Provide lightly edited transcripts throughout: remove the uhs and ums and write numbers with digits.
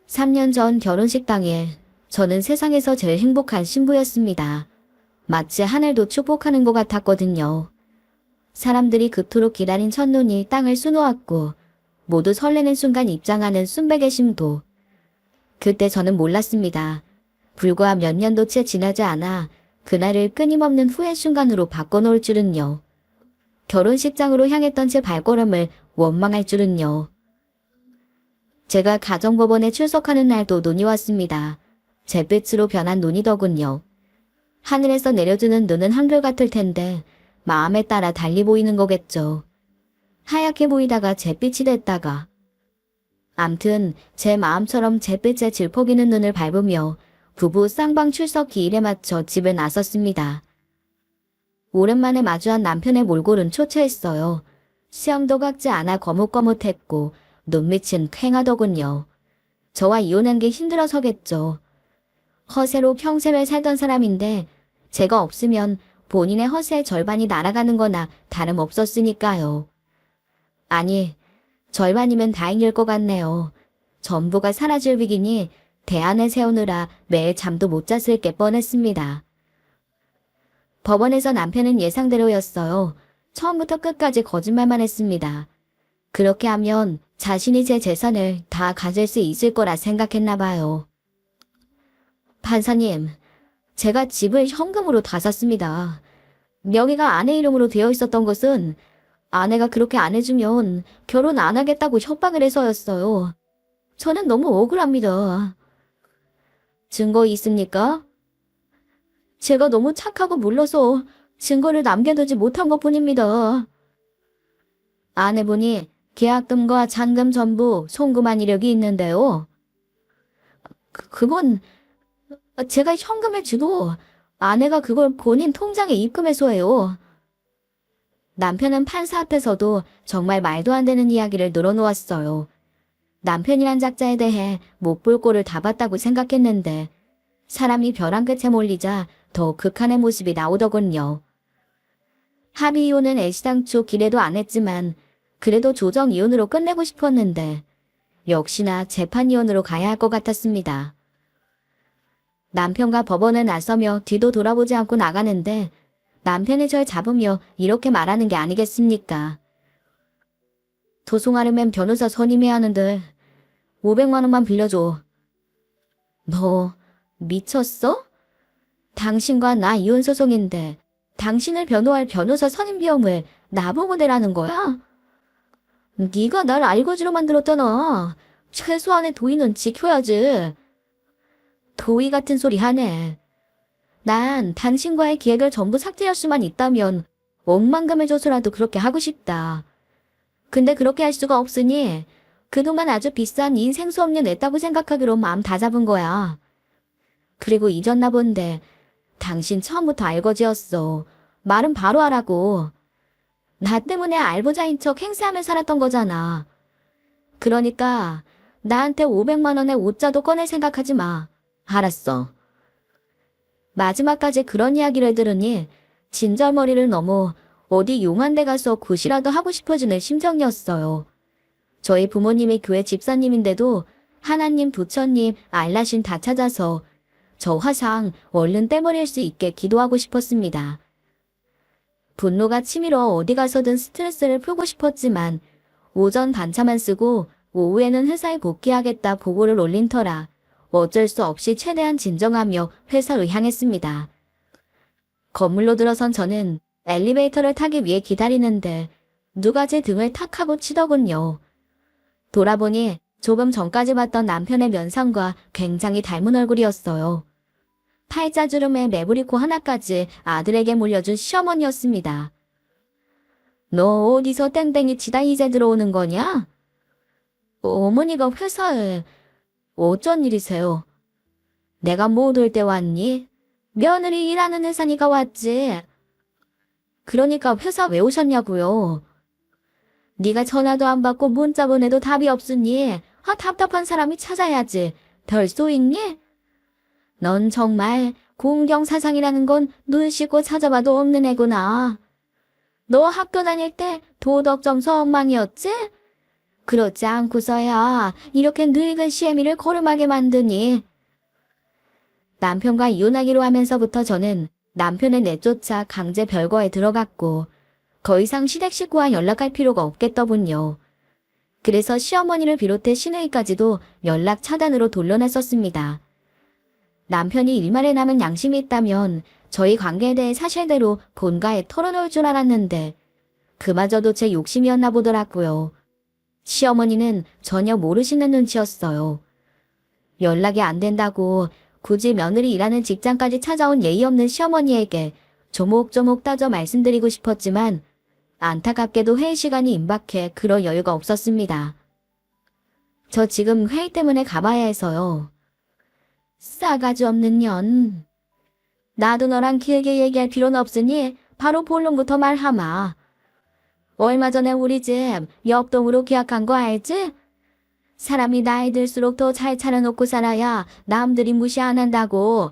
3년 전 결혼식 당일 저는 세상에서 제일 행복한 신부였습니다. 마치 하늘도 축복하는 것 같았거든요. 사람들이 그토록 기다린 첫눈이 땅을 수놓았고 모두 설레는 순간 입장하는 순백의 신부. 그때 저는 몰랐습니다. 불과 몇 년도 채 지나지 않아 그날을 끊임없는 후회 순간으로 바꿔놓을 줄은요. 결혼식장으로 향했던 제 발걸음을 원망할 줄은요. 제가 가정법원에 출석하는 날도 눈이 왔습니다. 잿빛으로 변한 눈이더군요. 하늘에서 내려주는 눈은 한결같을 텐데 마음에 따라 달리 보이는 거겠죠. 하얗게 보이다가 잿빛이 됐다가. 암튼 제 마음처럼 잿빛에 질퍽이는 눈을 밟으며 부부 쌍방 출석 기일에 맞춰 집에 나섰습니다. 오랜만에 마주한 남편의 몰골은 초췌했어요. 시험도 각지 않아 거뭇거뭇했고 눈밑은 퀭하더군요. 저와 이혼한 게 힘들어서겠죠. 허세로 평생을 살던 사람인데 제가 없으면 본인의 허세의 절반이 날아가는 거나 다름없었으니까요. 아니, 절반이면 다행일 것 같네요. 전부가 사라질 위기니 대안을 세우느라 매일 잠도 못 잤을 게 뻔했습니다. 법원에서 남편은 예상대로였어요. 처음부터 끝까지 거짓말만 했습니다. 그렇게 하면 자신이 제 재산을 다 가질 수 있을 거라 생각했나 봐요. 판사님, 제가 집을 현금으로 다 샀습니다. 명의가 아내 이름으로 되어 있었던 것은 아내가 그렇게 안 해주면 결혼 안 하겠다고 협박을 해서였어요. 저는 너무 억울합니다. 증거 있습니까? 제가 너무 착하고 물러서 증거를 남겨두지 못한 것뿐입니다. 아내분이 계약금과 잔금 전부 송금한 이력이 있는데요. 그건 제가 현금을 주도 아내가 그걸 본인 통장에 입금해서 해요. 남편은 판사 앞에서도 정말 말도 안 되는 이야기를 늘어놓았어요. 남편이란 작자에 대해 못 볼 꼴을 다 봤다고 생각했는데 사람이 벼랑 끝에 몰리자 더 극한의 모습이 나오더군요. 합의 이혼은 애시당초 기대도 안 했지만 그래도 조정 이혼으로 끝내고 싶었는데 역시나 재판 이혼으로 가야 할 것 같았습니다. 남편과 법원에 나서며 뒤도 돌아보지 않고 나가는데 남편이 절 잡으며 이렇게 말하는 게 아니겠습니까? 도송하려면 변호사 선임해야 하는데 500만 원만 빌려줘. 너 미쳤어? 당신과 나 이혼 소송인데 당신을 변호할 변호사 선임 비용을 나보고 내라는 거야? 네가 날 알거지로 만들었잖아. 최소한의 도의는 지켜야지. 도의 같은 소리 하네. 난 당신과의 기획을 전부 삭제할 수만 있다면 억만금을 줘서라도 그렇게 하고 싶다. 근데 그렇게 할 수가 없으니 그동안 아주 비싼 인생 수업료 냈다고 생각하기로 마음 다 잡은 거야. 그리고 잊었나 본데 당신 처음부터 알거지였어. 말은 바로 하라고. 나 때문에 알보자인 척 행세하며 살았던 거잖아. 그러니까 나한테 500만 원의 옷자도 꺼낼 생각하지 마. 알았어. 마지막까지 그런 이야기를 들으니 진절머리를 넘어 어디 용한 데 가서 굿이라도 하고 싶어지는 심정이었어요. 저희 부모님이 교회 집사님인데도 하나님, 부처님, 알라신 다 찾아서 저 화상 얼른 떼버릴 수 있게 기도하고 싶었습니다. 분노가 치밀어 어디 가서든 스트레스를 풀고 싶었지만 오전 반차만 쓰고 오후에는 회사에 복귀하겠다 보고를 올린 터라 어쩔 수 없이 최대한 진정하며 회사로 향했습니다. 건물로 들어선 저는 엘리베이터를 타기 위해 기다리는데 누가 제 등을 탁 하고 치더군요. 돌아보니 조금 전까지 봤던 남편의 면상과 굉장히 닮은 얼굴이었어요. 팔자주름에 매부리코 하나까지 아들에게 물려준 시어머니였습니다. 너 어디서 땡땡이 치다 이제 들어오는 거냐? 어머니가 회사에 어쩐 일이세요? 내가 못 올 때 왔니? 며느리 일하는 회사니까 왔지. 그러니까 회사 왜 오셨냐고요? 네가 전화도 안 받고 문자 보내도 답이 없으니 답답한 사람이 찾아야지. 별소 있니? 넌 정말 공경사상이라는 건 눈 씻고 찾아봐도 없는 애구나. 너 학교 다닐 때 도덕점수 엉망이었지? 그렇지 않고서야 이렇게 늙은 시애미를 거름하게 만드니. 남편과 이혼하기로 하면서부터 저는 남편을 내쫓아 강제 별거에 들어갔고 더 이상 시댁 식구와 연락할 필요가 없겠더군요. 그래서 시어머니를 비롯해 시누이까지도 연락 차단으로 돌려놨었습니다. 남편이 일말에 남은 양심이 있다면 저희 관계에 대해 사실대로 본가에 털어놓을 줄 알았는데 그마저도 제 욕심이었나 보더라고요. 시어머니는 전혀 모르시는 눈치였어요. 연락이 안 된다고 굳이 며느리 일하는 직장까지 찾아온 예의 없는 시어머니에게 조목조목 따져 말씀드리고 싶었지만 안타깝게도 회의 시간이 임박해 그럴 여유가 없었습니다. 저 지금 회의 때문에 가봐야 해서요. 싸가지 없는 년. 나도 너랑 길게 얘기할 필요는 없으니 바로 본론부터 말하마. 얼마 전에 우리 집 옆동으로 계약한 거 알지? 사람이 나이 들수록 더 잘 차려놓고 살아야 남들이 무시 안 한다고.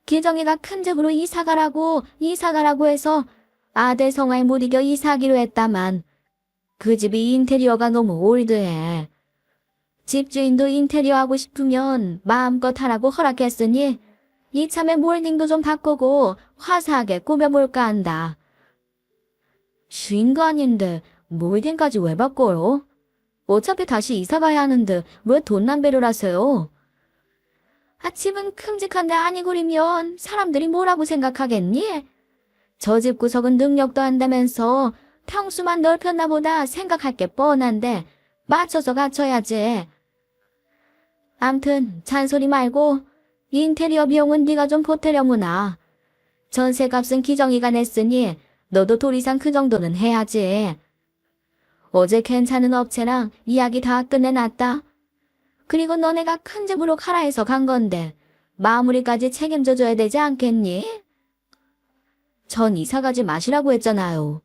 기정이가 큰 집으로 이사가라고 해서 아들 성화에 못 이겨 이사하기로 했다만 그 집이 인테리어가 너무 올드해. 집주인도 인테리어 하고 싶으면 마음껏 하라고 허락했으니 이참에 몰딩도 좀 바꾸고 화사하게 꾸며볼까 한다. 쉰거 아닌데 몰딩까지 왜 바꿔요? 어차피 다시 이사가야 하는데 왜 돈 낭비를 하세요? 집은 큼직한데 아니고리면 사람들이 뭐라고 생각하겠니? 저 집 구석은 능력도 한다면서 평수만 넓혔나 보다 생각할 게 뻔한데 맞춰서 갖춰야지. 암튼 잔소리 말고 인테리어 비용은 네가 좀 보태려무나. 전세값은 기정이가 냈으니 너도 돌 이상 그 정도는 해야지. 어제 괜찮은 업체랑 이야기 다 끝내놨다. 그리고 너네가 큰 집으로 가라 해서 간 건데 마무리까지 책임져줘야 되지 않겠니? 전 이사 가지 마시라고 했잖아요.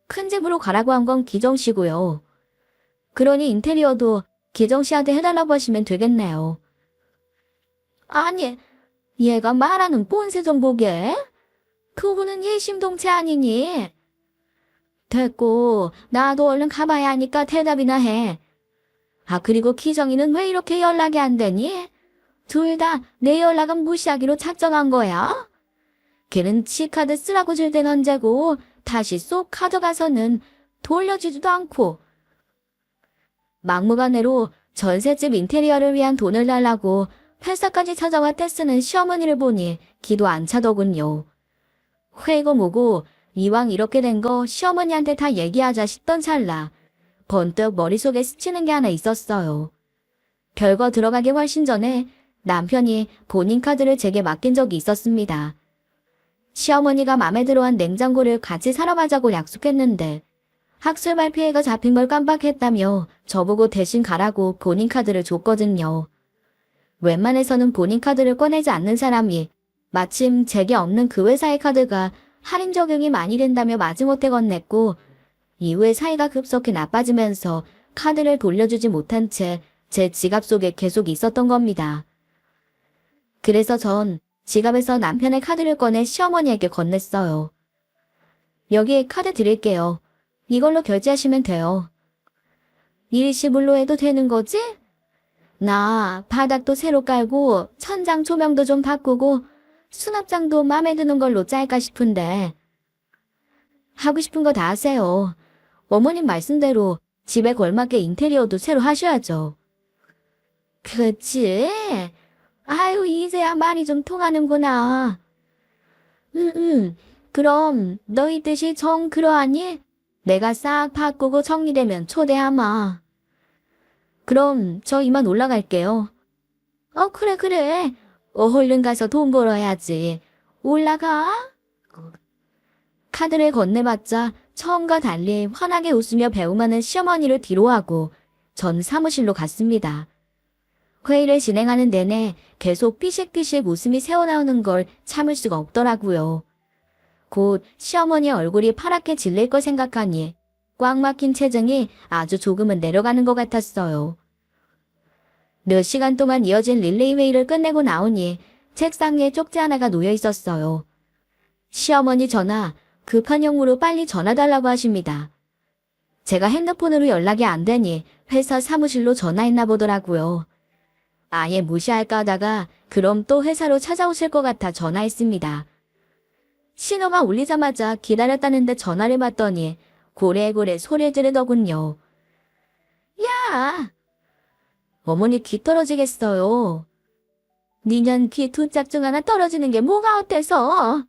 큰 집으로 가라고 한 건 기정씨고요. 그러니 인테리어도 기정씨한테 해달라고 하시면 되겠네요. 아니, 얘가 말하는 본세 좀 보게. 그분은 예심동체 아니니? 됐고 나도 얼른 가봐야 하니까 대답이나 해. 그리고 기정이는 왜 이렇게 연락이 안 되니? 둘 다 내 연락은 무시하기로 작정한 거야? 걔는 치카드 쓰라고 줄 땐 언제고 다시 쏙 가져가서는 돌려주지도 않고. 막무가내로 전셋집 인테리어를 위한 돈을 달라고 회사까지 찾아와 떼쓰는 시어머니를 보니 기도 안 차더군요. 회고 뭐고 이왕 이렇게 된 거 시어머니한테 다 얘기하자 싶던 찰나 번뜩 머릿속에 스치는 게 하나 있었어요. 별거 들어가기 훨씬 전에 남편이 본인 카드를 제게 맡긴 적이 있었습니다. 시어머니가 맘에 들어한 냉장고를 같이 사러 가자고 약속했는데 학술발 피해가 잡힌 걸 깜빡했다며 저보고 대신 가라고 본인 카드를 줬거든요. 웬만해서는 본인 카드를 꺼내지 않는 사람이 마침 제게 없는 그 회사의 카드가 할인 적용이 많이 된다며 마지못해 건넸고 이후에 사이가 급속히 나빠지면서 카드를 돌려주지 못한 채 제 지갑 속에 계속 있었던 겁니다. 그래서 전 지갑에서 남편의 카드를 꺼내 시어머니에게 건넸어요. 여기 카드 드릴게요. 이걸로 결제하시면 돼요. 일시불로 해도 되는 거지? 나 바닥도 새로 깔고 천장 조명도 좀 바꾸고 수납장도 마음에 드는 걸로 짤까 싶은데. 하고 싶은 거 다 하세요. 어머님 말씀대로 집에 걸맞게 인테리어도 새로 하셔야죠. 그렇지? 아유, 이제야 말이 좀 통하는구나. 그럼 너희 뜻이 정 그러하니? 내가 싹 바꾸고 정리되면 초대하마. 그럼 저 이만 올라갈게요. 그래. 얼른 가서 돈 벌어야지. 올라가? 카드를 건네봤자 처음과 달리 환하게 웃으며 배웅하는 시어머니를 뒤로하고 전 사무실로 갔습니다. 회의를 진행하는 내내 계속 삐식삐식 웃음이 새어나오는 걸 참을 수가 없더라고요. 곧 시어머니의 얼굴이 파랗게 질릴 걸 생각하니 꽉 막힌 체증이 아주 조금은 내려가는 것 같았어요. 몇 시간 동안 이어진 릴레이 회의를 끝내고 나오니 책상 위에 쪽지 하나가 놓여 있었어요. 시어머니 전화, 급한 용무로 빨리 전화 달라고 하십니다. 제가 핸드폰으로 연락이 안 되니 회사 사무실로 전화했나 보더라고요. 아예 무시할까 하다가 그럼 또 회사로 찾아오실 것 같아 전화했습니다. 신호가 울리자마자 기다렸다는데 전화를 받더니 고래고래 소리를 지르더군요. 야! 어머니 귀 떨어지겠어요. 니년 귀 두 짝 중 하나 떨어지는 게 뭐가 어때서?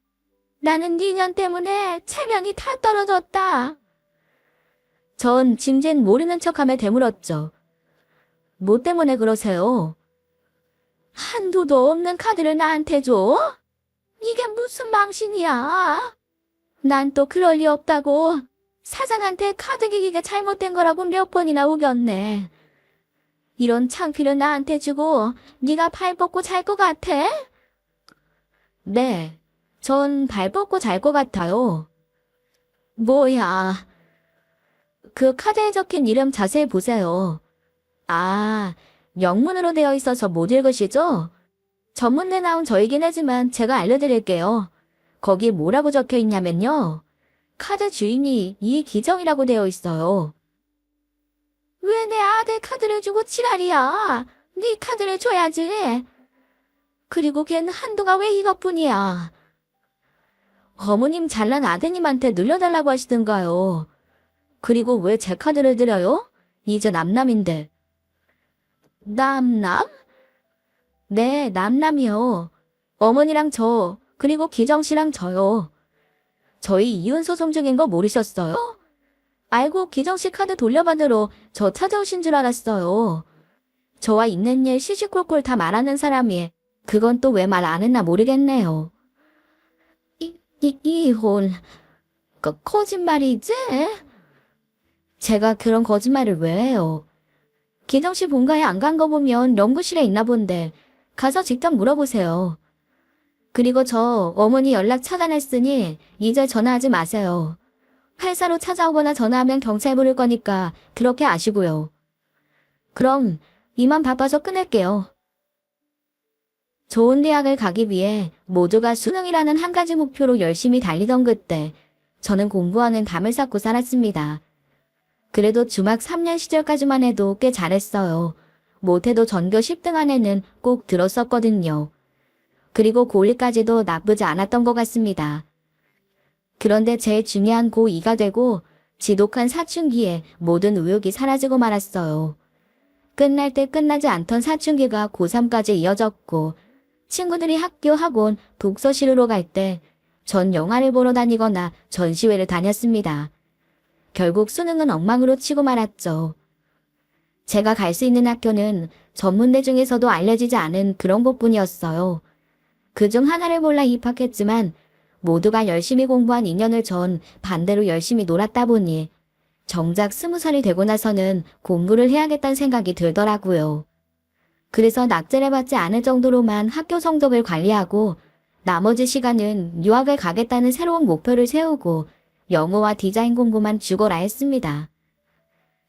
나는 니년 때문에 체면이 다 떨어졌다. 전 짐짓 모르는 척하며 되물었죠. 뭐 때문에 그러세요? 한도도 없는 카드를 나한테 줘? 이게 무슨 망신이야? 난 또 그럴 리 없다고. 사장한테 카드 기기가 잘못된 거라고 몇 번이나 우겼네. 이런 창피를 나한테 주고 네가 발 뻗고 잘 것 같아? 네, 전 발 뻗고 잘 것 같아요. 뭐야, 그 카드에 적힌 이름 자세히 보세요. 아, 영문으로 되어 있어서 못 읽으시죠? 전문대 나온 저이긴 하지만 제가 알려드릴게요. 거기 뭐라고 적혀 있냐면요. 카드 주인이 이기정이라고 되어 있어요. 왜 내 아들 카드를 주고 지랄이야? 네 카드를 줘야지. 그리고 걔는 한도가 왜 이것뿐이야? 어머님 잘난 아드님한테 늘려달라고 하시던가요. 그리고 왜 제 카드를 드려요? 이제 남남인데. 남남? 네, 남남이요. 어머니랑 저, 그리고 기정씨랑 저요. 저희 이혼 소송 중인 거 모르셨어요? 알고 기정씨 카드 돌려받으러 저 찾아오신 줄 알았어요. 저와 있는 일 시시콜콜 다 말하는 사람이 그건 또 왜 말 안 했나 모르겠네요. 이혼. 거짓말이지? 제가 그런 거짓말을 왜 해요? 기정씨 본가에 안 간 거 보면 연구실에 있나 본데 가서 직접 물어보세요. 그리고 저 어머니 연락 차단했으니 이제 전화하지 마세요. 회사로 찾아오거나 전화하면 경찰 부를 거니까 그렇게 아시고요. 그럼 이만 바빠서 끊을게요. 좋은 대학을 가기 위해 모두가 수능이라는 한 가지 목표로 열심히 달리던 그때 저는 공부하는 담을 쌓고 살았습니다. 그래도 중학 3년 시절까지만 해도 꽤 잘했어요. 못해도 전교 10등 안에는 꼭 들었었거든요. 그리고 고1까지도 나쁘지 않았던 것 같습니다. 그런데 제일 중요한 고2가 되고 지독한 사춘기에 모든 의욕이 사라지고 말았어요. 끝날 때 끝나지 않던 사춘기가 고3까지 이어졌고 친구들이 학교, 학원, 독서실로 갈 때 전 영화를 보러 다니거나 전시회를 다녔습니다. 결국 수능은 엉망으로 치고 말았죠. 제가 갈 수 있는 학교는 전문대 중에서도 알려지지 않은 그런 곳뿐이었어요. 그중 하나를 몰라 입학했지만 모두가 열심히 공부한 2년을 전 반대로 열심히 놀았다 보니 정작 20살이 되고 나서는 공부를 해야겠다는 생각이 들더라고요. 그래서 낙제를 받지 않을 정도로만 학교 성적을 관리하고 나머지 시간은 유학을 가겠다는 새로운 목표를 세우고 영어와 디자인 공부만 죽어라 했습니다.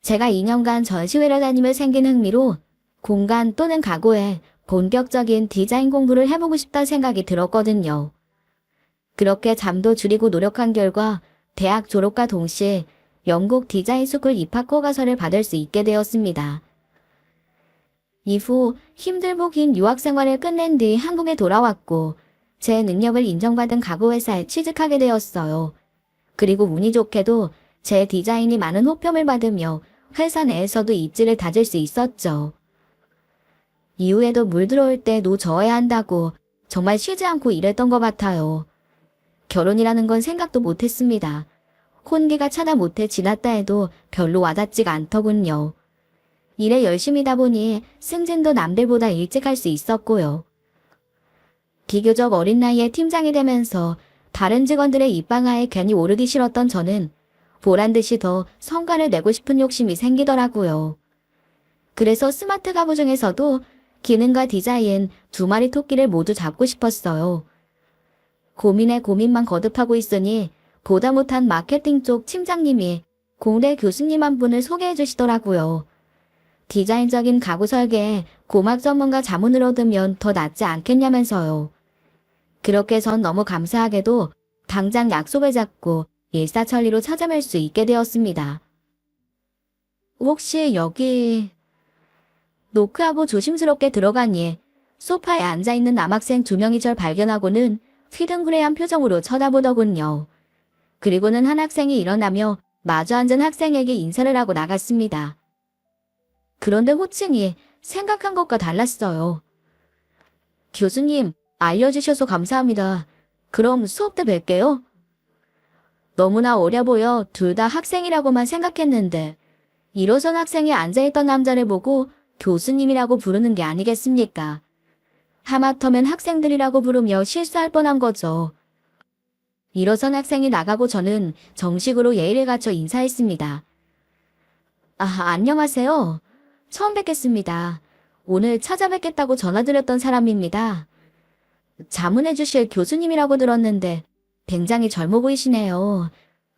제가 2년간 전시회를 다니며 생긴 흥미로 공간 또는 가구에 본격적인 디자인 공부를 해보고 싶다는 생각이 들었거든요. 그렇게 잠도 줄이고 노력한 결과 대학 졸업과 동시에 영국 디자인 스쿨 입학 허가서를 받을 수 있게 되었습니다. 이후 힘들고 긴 유학 생활을 끝낸 뒤 한국에 돌아왔고 제 능력을 인정받은 가구 회사에 취직하게 되었어요. 그리고 운이 좋게도 제 디자인이 많은 호평을 받으며 회사 내에서도 입지를 다질 수 있었죠. 이후에도 물 들어올 때 노 저어야 한다고 정말 쉬지 않고 일했던 것 같아요. 결혼이라는 건 생각도 못했습니다. 혼기가 차다 못해 지났다 해도 별로 와닿지가 않더군요. 일에 열심히다 보니 승진도 남들보다 일찍 할 수 있었고요. 비교적 어린 나이에 팀장이 되면서 다른 직원들의 입방아에 괜히 오르기 싫었던 저는 보란듯이 더 성과를 내고 싶은 욕심이 생기더라고요. 그래서 스마트 가구 중에서도 기능과 디자인 두 마리 토끼를 모두 잡고 싶었어요. 고민에 고민만 거듭하고 있으니 보다 못한 마케팅 쪽 팀장님이 공대 교수님 한 분을 소개해 주시더라고요. 디자인적인 가구 설계에 고막 전문가 자문을 얻으면 더 낫지 않겠냐면서요. 그렇게 전 너무 감사하게도 당장 약속을 잡고 일사천리로 찾아뵐 수 있게 되었습니다. 혹시 여기... 노크하고 조심스럽게 들어가니 소파에 앉아있는 남학생 2명이 절 발견하고는 휘둥그레한 표정으로 쳐다보더군요. 그리고는 한 학생이 일어나며 마주 앉은 학생에게 인사를 하고 나갔습니다. 그런데 호칭이 생각한 것과 달랐어요. 교수님, 알려주셔서 감사합니다. 그럼 수업 때 뵐게요. 너무나 어려 보여 둘 다 학생이라고만 생각했는데 일어선 학생이 앉아있던 남자를 보고 교수님이라고 부르는 게 아니겠습니까? 하마터면 학생들이라고 부르며 실수할 뻔한 거죠. 일어선 학생이 나가고 저는 정식으로 예의를 갖춰 인사했습니다. 안녕하세요. 처음 뵙겠습니다. 오늘 찾아뵙겠다고 전화드렸던 사람입니다. 자문해 주실 교수님이라고 들었는데 굉장히 젊어 보이시네요.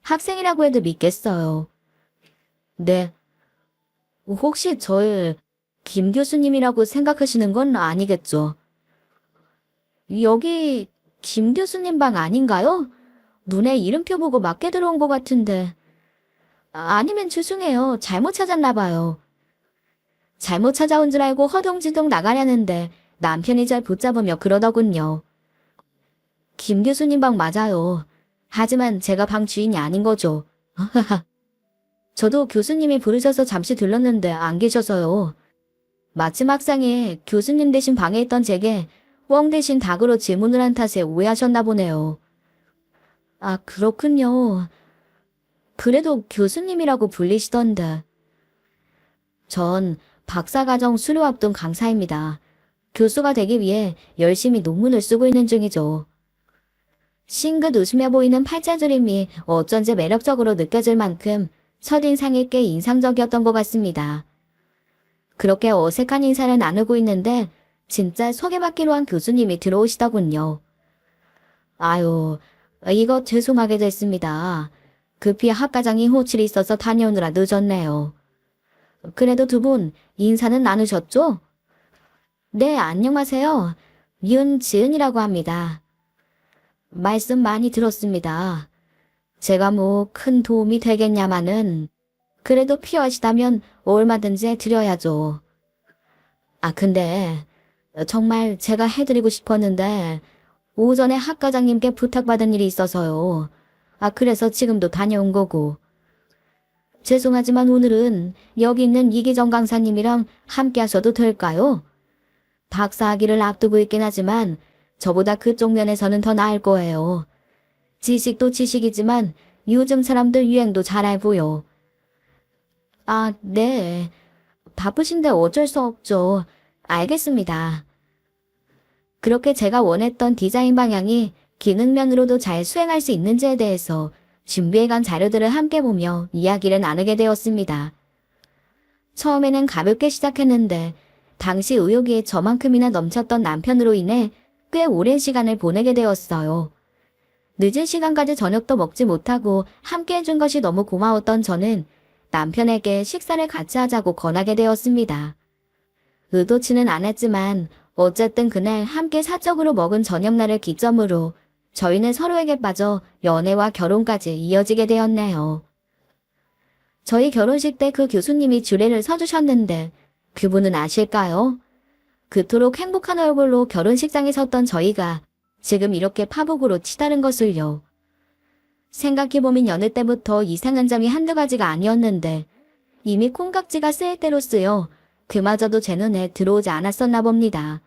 학생이라고 해도 믿겠어요. 네. 혹시 저를 김 교수님이라고 생각하시는 건 아니겠죠? 여기 김 교수님 방 아닌가요? 눈에 이름표 보고 맞게 들어온 것 같은데. 아니면 죄송해요. 잘못 찾았나 봐요. 잘못 찾아온 줄 알고 허둥지둥 나가려는데 남편이 잘 붙잡으며 그러더군요. 김 교수님 방 맞아요. 하지만 제가 방 주인이 아닌 거죠. 저도 교수님이 부르셔서 잠시 들렀는데 안 계셔서요. 마침 학생이 교수님 대신 방에 있던 제게 꿩 대신 닭으로 질문을 한 탓에 오해하셨나 보네요. 그렇군요. 그래도 교수님이라고 불리시던데. 전 박사과정 수료 앞둔 강사입니다. 교수가 되기 위해 열심히 논문을 쓰고 있는 중이죠. 싱긋 웃으며 보이는 팔자주림이 어쩐지 매력적으로 느껴질 만큼 첫인상이 꽤 인상적이었던 것 같습니다. 그렇게 어색한 인사를 나누고 있는데 진짜 소개받기로 한 교수님이 들어오시더군요. 이거 죄송하게 됐습니다. 급히 학과장이 호출이 있어서 다녀오느라 늦었네요. 그래도 두 분 인사는 나누셨죠? 네, 안녕하세요. 윤지은이라고 합니다. 말씀 많이 들었습니다. 제가 뭐 큰 도움이 되겠냐마는 그래도 필요하시다면 얼마든지 드려야죠. 근데 정말 제가 해드리고 싶었는데 오전에 학과장님께 부탁받은 일이 있어서요. 그래서 지금도 다녀온 거고. 죄송하지만 오늘은 여기 있는 이기정 강사님이랑 함께 하셔도 될까요? 박사학위를 앞두고 있긴 하지만 저보다 그쪽 면에서는 더 나을 거예요. 지식도 지식이지만 요즘 사람들 유행도 잘 알고요. 네. 바쁘신데 어쩔 수 없죠. 알겠습니다. 그렇게 제가 원했던 디자인 방향이 기능면으로도 잘 수행할 수 있는지에 대해서 준비해간 자료들을 함께 보며 이야기를 나누게 되었습니다. 처음에는 가볍게 시작했는데 당시 의욕이 저만큼이나 넘쳤던 남편으로 인해 꽤 오랜 시간을 보내게 되었어요. 늦은 시간까지 저녁도 먹지 못하고 함께 해준 것이 너무 고마웠던 저는 남편에게 식사를 같이 하자고 권하게 되었습니다. 의도치는 않았지만 어쨌든 그날 함께 사적으로 먹은 저녁날을 기점으로 저희는 서로에게 빠져 연애와 결혼까지 이어지게 되었네요. 저희 결혼식 때 그 교수님이 주례를 서주셨는데 그분은 아실까요? 그토록 행복한 얼굴로 결혼식장에 섰던 저희가 지금 이렇게 파국으로 치달은 것을요. 생각해보면 여느 때부터 이상한 점이 한두 가지가 아니었는데 이미 콩깍지가 쓰일 대로 쓰여 그마저도 제 눈에 들어오지 않았었나 봅니다.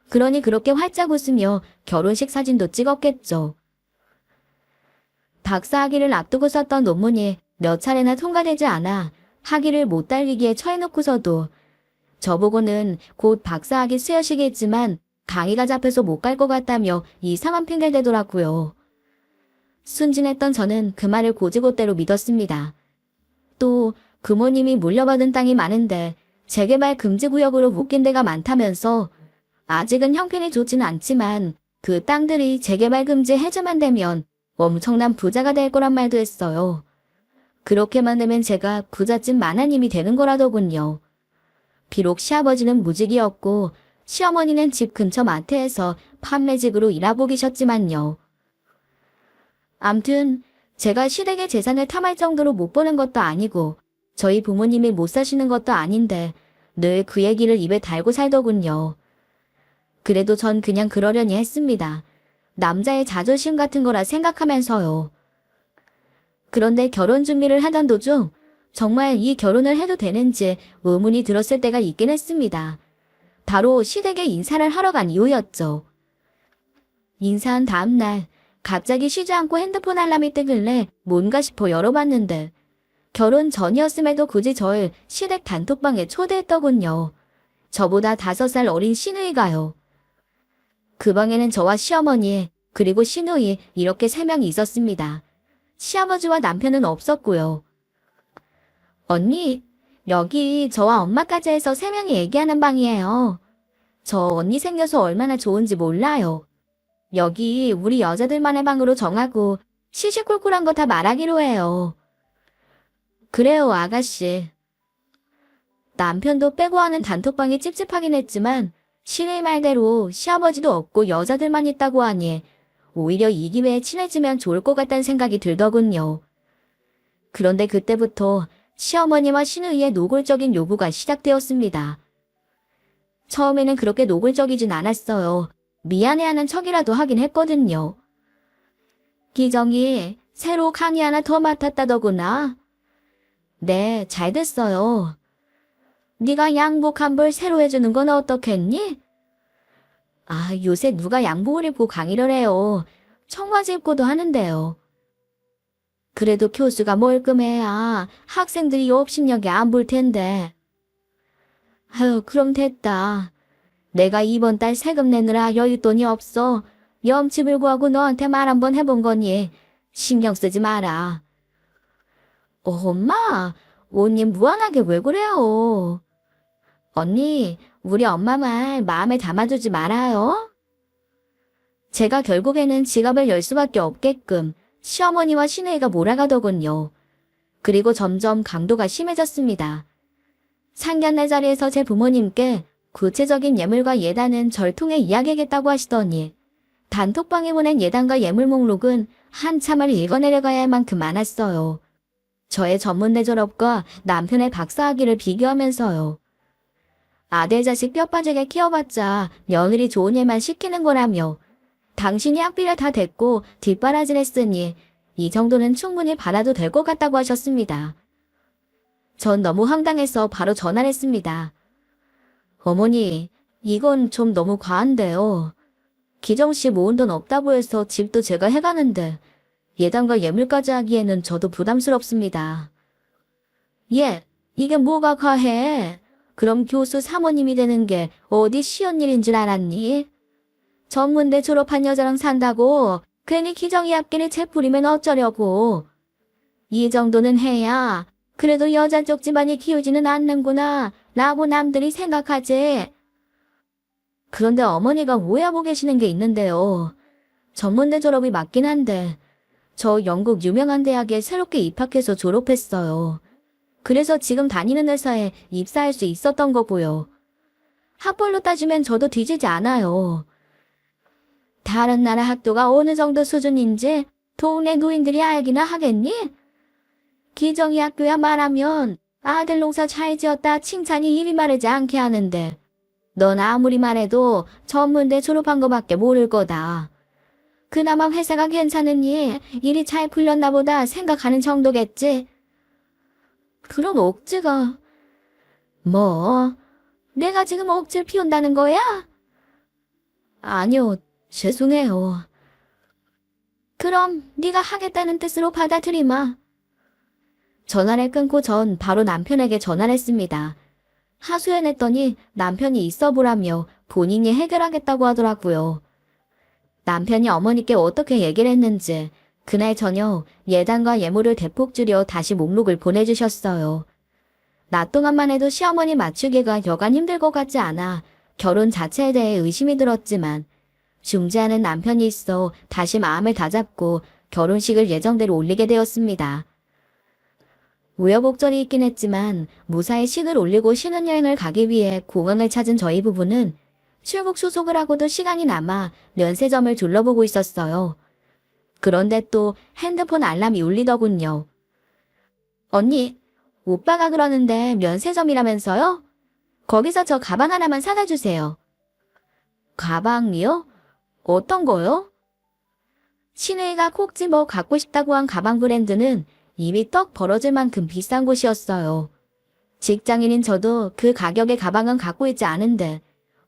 그러니 그렇게 활짝 웃으며 결혼식 사진도 찍었겠죠. 박사학위를 앞두고 썼던 논문이 몇 차례나 통과되지 않아 학위를 못 달리기에 처해놓고서도 저보고는 곧 박사학위 수여식이겠지만 강의가 잡혀서 못 갈 것 같다며 이상한 핑계를 대더라고요. 순진했던 저는 그 말을 고지고대로 믿었습니다. 또 부모님이 물려받은 땅이 많은데 재개발 금지구역으로 묶인 데가 많다면서 아직은 형편이 좋지는 않지만 그 땅들이 재개발 금지 해제만 되면 엄청난 부자가 될 거란 말도 했어요. 그렇게만 되면 제가 부잣집 만화님이 되는 거라더군요. 비록 시아버지는 무직이었고 시어머니는 집 근처 마트에서 판매직으로 일하고 계셨지만요. 암튼 제가 시댁의 재산을 탐할 정도로 못 버는 것도 아니고 저희 부모님이 못 사시는 것도 아닌데 늘 그 얘기를 입에 달고 살더군요. 그래도 전 그냥 그러려니 했습니다. 남자의 자존심 같은 거라 생각하면서요. 그런데 결혼 준비를 하던 도중 정말 이 결혼을 해도 되는지 의문이 들었을 때가 있긴 했습니다. 바로 시댁에 인사를 하러 간 이후였죠. 인사한 다음 날 갑자기 쉬지 않고 핸드폰 알람이 뜨길래 뭔가 싶어 열어봤는데 결혼 전이었음에도 굳이 절 시댁 단톡방에 초대했더군요. 저보다 5살 어린 시누이가요. 그 방에는 저와 시어머니 그리고 시누이 이렇게 3명이 있었습니다. 시아버지와 남편은 없었고요. 언니, 여기 저와 엄마까지 해서 3명이 얘기하는 방이에요. 저 언니 생겨서 얼마나 좋은지 몰라요. 여기 우리 여자들만의 방으로 정하고 시시콜콜한 거 다 말하기로 해요. 그래요, 아가씨. 남편도 빼고 하는 단톡방이 찝찝하긴 했지만 시누이 말대로 시아버지도 없고 여자들만 있다고 하니 오히려 이 기회에 친해지면 좋을 것 같다는 생각이 들더군요. 그런데 그때부터 시어머니와 시누이의 노골적인 요구가 시작되었습니다. 처음에는 그렇게 노골적이진 않았어요. 미안해하는 척이라도 하긴 했거든요. 기정이 새로 강의 하나 더 맡았다더구나. 네, 잘 됐어요. 네가 양복 한 벌 새로 해주는 건 어떻겠니? 아, 요새 누가 양복을 입고 강의를 해요. 청바지 입고도 하는데요. 그래도 교수가 멀끔해야 학생들이 업신여기 안 볼 텐데. 아유, 그럼 됐다. 내가 이번 달 세금 내느라 여윳돈이 없어. 염치 불구하고 너한테 말 한번 해본 거니 신경 쓰지 마라. 엄마, 언니 무한하게 왜 그래요? 언니, 우리 엄마 말 마음에 담아두지 말아요. 제가 결국에는 지갑을 열 수밖에 없게끔 시어머니와 시누이가 몰아가더군요. 그리고 점점 강도가 심해졌습니다. 상견례 자리에서 제 부모님께 구체적인 예물과 예단은 절 통해 이야기하겠다고 하시더니 단톡방에 보낸 예단과 예물 목록은 한참을 읽어내려가야 할 만큼 많았어요. 저의 전문대 졸업과 남편의 박사학위를 비교하면서요. 아들 자식 뼈 빠지게 키워봤자 며느리 좋은 일만 시키는 거라며 당신이 학비를 다 댔고 뒷바라지를 했으니 이 정도는 충분히 받아도 될 것 같다고 하셨습니다. 전 너무 황당해서 바로 전화를 했습니다. 어머니, 이건 좀 너무 과한데요. 기정씨 모은 돈 없다고 해서 집도 제가 해가는데 예단과 예물까지 하기에는 저도 부담스럽습니다. 예, 이게 뭐가 과해? 그럼 교수 사모님이 되는 게 어디 쉬운 일인 줄 알았니? 전문대 졸업한 여자랑 산다고 괜히 기정이 앞길을 채부리면 어쩌려고. 이 정도는 해야 그래도 여자 쪽 집안이 키우지는 않는구나 라고 남들이 생각하지. 그런데 어머니가 오해하고 계시는 게 있는데요. 전문대 졸업이 맞긴 한데 저 영국 유명한 대학에 새롭게 입학해서 졸업했어요. 그래서 지금 다니는 회사에 입사할 수 있었던 거고요. 학벌로 따지면 저도 뒤지지 않아요. 다른 나라 학도가 어느 정도 수준인지 동네 노인들이 알기나 하겠니? 기정이 학교야 말하면 아들 농사 잘 지었다 칭찬이 입이 마르지 않게 하는데 넌 아무리 말해도 전문대 졸업한 거밖에 모를 거다. 그나마 회사가 괜찮으니 일이 잘 풀렸나 보다 생각하는 정도겠지. 그런 억지가... 뭐? 내가 지금 억지를 피운다는 거야? 아니요, 죄송해요. 그럼 네가 하겠다는 뜻으로 받아들이마. 전화를 끊고 전 바로 남편에게 전화를 했습니다. 하소연했더니 남편이 있어 보라며 본인이 해결하겠다고 하더라고요. 남편이 어머니께 어떻게 얘기를 했는지 그날 저녁 예단과 예물을 대폭 줄여 다시 목록을 보내주셨어요. 낮 동안만 해도 시어머니 맞추기가 여간 힘들 것 같지 않아 결혼 자체에 대해 의심이 들었지만 중재하는 남편이 있어 다시 마음을 다잡고 결혼식을 예정대로 올리게 되었습니다. 우여곡절이 있긴 했지만 무사히 식을 올리고 신혼여행을 가기 위해 공항을 찾은 저희 부부는 출국 수속을 하고도 시간이 남아 면세점을 둘러보고 있었어요. 그런데 또 핸드폰 알람이 울리더군요. 언니, 오빠가 그러는데 면세점이라면서요? 거기서 저 가방 하나만 사다 주세요. 가방이요? 어떤 거요? 신우이가 콕 집어 갖고 싶다고 한 가방 브랜드는 입이 떡 벌어질 만큼 비싼 곳이었어요. 직장인인 저도 그 가격의 가방은 갖고 있지 않은데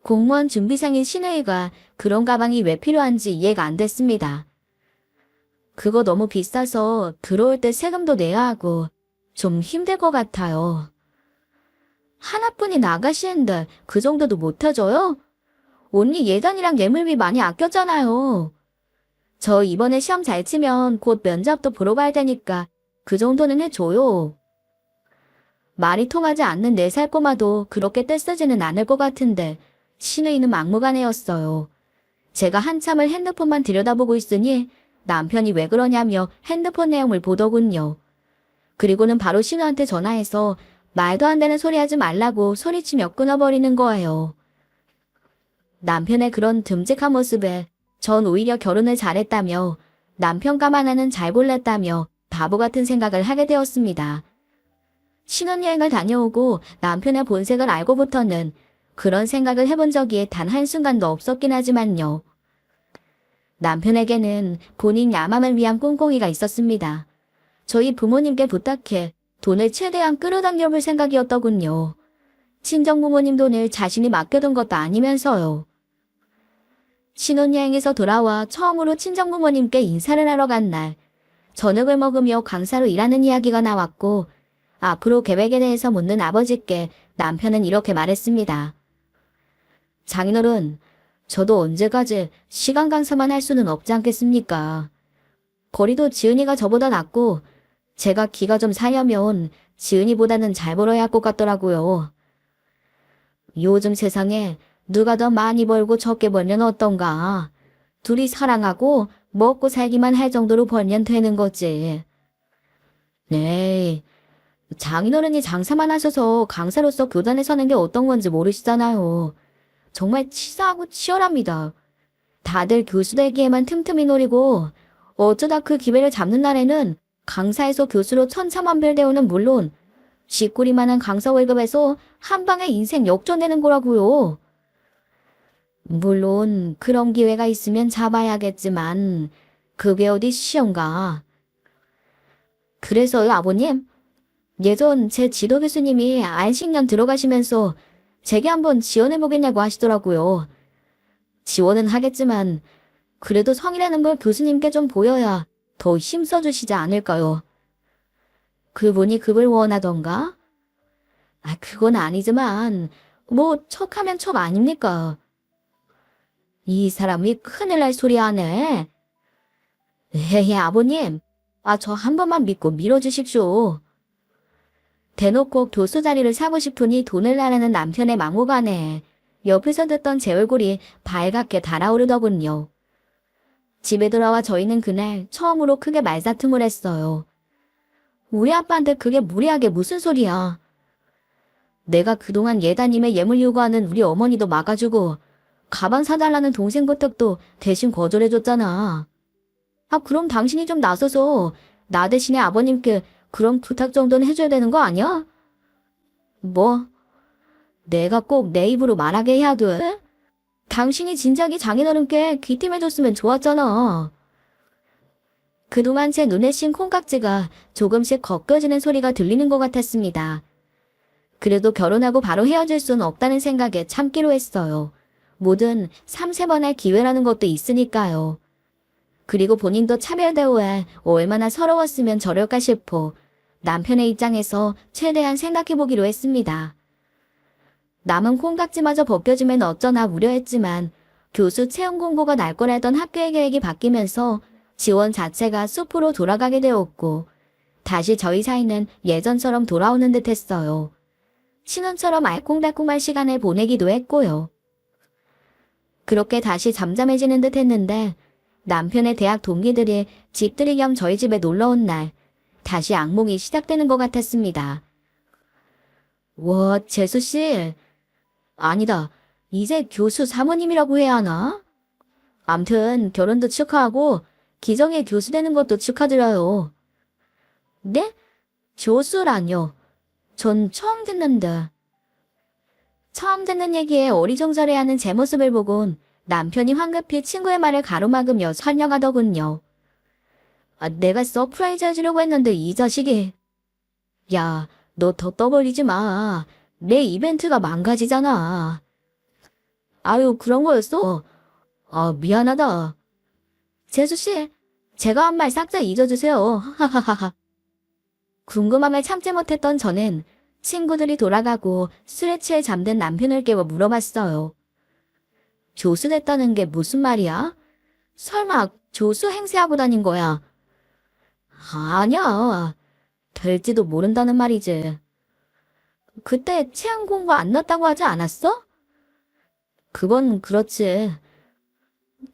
공무원 준비생인 신우이가 그런 가방이 왜 필요한지 이해가 안 됐습니다. 그거 너무 비싸서 들어올 때 세금도 내야 하고 좀 힘들 것 같아요. 하나뿐인 아가씨인데 그 정도도 못해줘요? 언니 예전이랑 예물비 많이 아꼈잖아요. 저 이번에 시험 잘 치면 곧 면접도 보러 가야 되니까 그 정도는 해줘요. 말이 통하지 않는 4살 꼬마도 그렇게 떼쓰지는 않을 것 같은데 신우이는 막무가내였어요. 제가 한참을 핸드폰만 들여다보고 있으니 남편이 왜 그러냐며 핸드폰 내용을 보더군요. 그리고는 바로 신우한테 전화해서 말도 안 되는 소리 하지 말라고 소리치며 끊어버리는 거예요. 남편의 그런 듬직한 모습에 전 오히려 결혼을 잘했다며 남편 감안하는 잘 골랐다며 바보 같은 생각을 하게 되었습니다. 신혼여행을 다녀오고 남편의 본색을 알고부터는 그런 생각을 해본 적이 단 한순간도 없었긴 하지만요. 남편에게는 본인 야망을 위한 꿍꿍이가 있었습니다. 저희 부모님께 부탁해 돈을 최대한 끌어당겨 볼 생각이었더군요. 친정부모님 돈을 자신이 맡겨둔 것도 아니면서요. 신혼여행에서 돌아와 처음으로 친정부모님께 인사를 하러 간 날, 저녁을 먹으며 강사로 일하는 이야기가 나왔고 앞으로 계획에 대해서 묻는 아버지께 남편은 이렇게 말했습니다. 장인어른, 저도 언제까지 시간 강사만 할 수는 없지 않겠습니까? 거리도 지은이가 저보다 낫고 제가 기가 좀 사려면 지은이보다는 잘 벌어야 할 것 같더라고요. 요즘 세상에 누가 더 많이 벌고 적게 벌면 어떤가? 둘이 사랑하고 먹고 살기만 할 정도로 벌면 되는 거지. 네, 장인어른이 장사만 하셔서 강사로서 교단에 서는 게 어떤 건지 모르시잖아요. 정말 치사하고 치열합니다. 다들 교수 되기에만 틈틈이 노리고 어쩌다 그 기회를 잡는 날에는 강사에서 교수로 천차만별대우는 물론 쥐꼬리만한 강사 월급에서 한 방에 인생 역전되는 거라고요. 물론 그런 기회가 있으면 잡아야겠지만 그게 어디 쉬운가. 그래서요, 아버님. 예전 제 지도 교수님이 안식년 들어가시면서 제게 한번 지원해보겠냐고 하시더라고요. 지원은 하겠지만 그래도 성이라는 걸 교수님께 좀 보여야 더 힘써주시지 않을까요? 그분이 급을 원하던가? 그건 아니지만 뭐 척하면 척 아닙니까? 이 사람이 큰일 날 소리 하네. 에헤, 아버님. 저 한 번만 믿고 밀어주십시오. 대놓고 교수 자리를 사고 싶으니 돈을 나라는 남편의 막무가내. 옆에서 듣던 제 얼굴이 발갛게 달아오르더군요. 집에 돌아와 저희는 그날 처음으로 크게 말다툼을 했어요. 우리 아빠한테 그게 무리하게 무슨 소리야. 내가 그동안 예다님의 예물 요구하는 우리 어머니도 막아주고 가방 사달라는 동생 부탁도 대신 거절해줬잖아. 그럼 당신이 좀 나서서 나 대신에 아버님께 그런 부탁 정도는 해줘야 되는 거 아니야? 뭐? 내가 꼭 내 입으로 말하게 해야 돼? 당신이 진작에 장인어른께 귀띔해줬으면 좋았잖아. 그동안 제 눈에 띈 콩깍지가 조금씩 벗겨지는 소리가 들리는 것 같았습니다. 그래도 결혼하고 바로 헤어질 수는 없다는 생각에 참기로 했어요. 뭐든 3-4번 할 기회라는 것도 있으니까요. 그리고 본인도 차별 대우에 얼마나 서러웠으면 저럴까 싶어 남편의 입장에서 최대한 생각해보기로 했습니다. 남은 콩깍지마저 벗겨지면 어쩌나 우려했지만 교수 채용 공고가 날 거라던 학교의 계획이 바뀌면서 지원 자체가 숲으로 돌아가게 되었고 다시 저희 사이는 예전처럼 돌아오는 듯 했어요. 신혼처럼 알콩달콩한 시간을 보내기도 했고요. 그렇게 다시 잠잠해지는 듯 했는데 남편의 대학 동기들이 집들이 겸 저희 집에 놀러온 날 다시 악몽이 시작되는 것 같았습니다. 와, 재수씨. 아니다. 이제 교수 사모님이라고 해야 하나? 암튼 결혼도 축하하고 기정에 교수 되는 것도 축하드려요. 네? 교수라뇨. 전 처음 듣는데. 처음 듣는 얘기에 어리둥절해하는 제 모습을 보곤 남편이 황급히 친구의 말을 가로막으며 설명하더군요. 내가 서프라이즈 해주려고 했는데 이 자식이. 야, 너 더 떠벌리지 마. 내 이벤트가 망가지잖아. 아유, 그런 거였어? 미안하다. 재수씨, 제가 한 말 싹 다 잊어주세요. 하하하하. 궁금함을 참지 못했던 저는 친구들이 돌아가고 술에 취해 잠든 남편을 깨워 물어봤어요. 조수됐다는 게 무슨 말이야? 설마 조수 행세하고 다닌 거야? 아니야. 될지도 모른다는 말이지. 그때 체한 공부 안 났다고 하지 않았어? 그건 그렇지.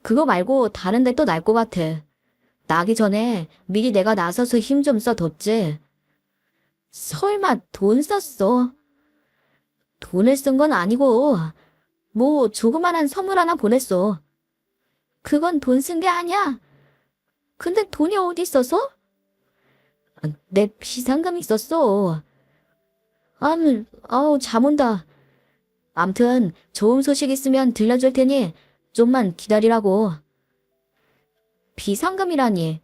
그거 말고 다른 데 또 날 것 같아. 나기 전에 미리 내가 나서서 힘 좀 써뒀지. 설마 돈 썼어? 돈을 쓴 건 아니고 뭐 조그만한 선물 하나 보냈어. 그건 돈 쓴 게 아니야. 근데 돈이 어디 있어서? 내 비상금 있었어. 아우 잠 온다. 암튼 좋은 소식 있으면 들려줄 테니 좀만 기다리라고. 비상금이라니.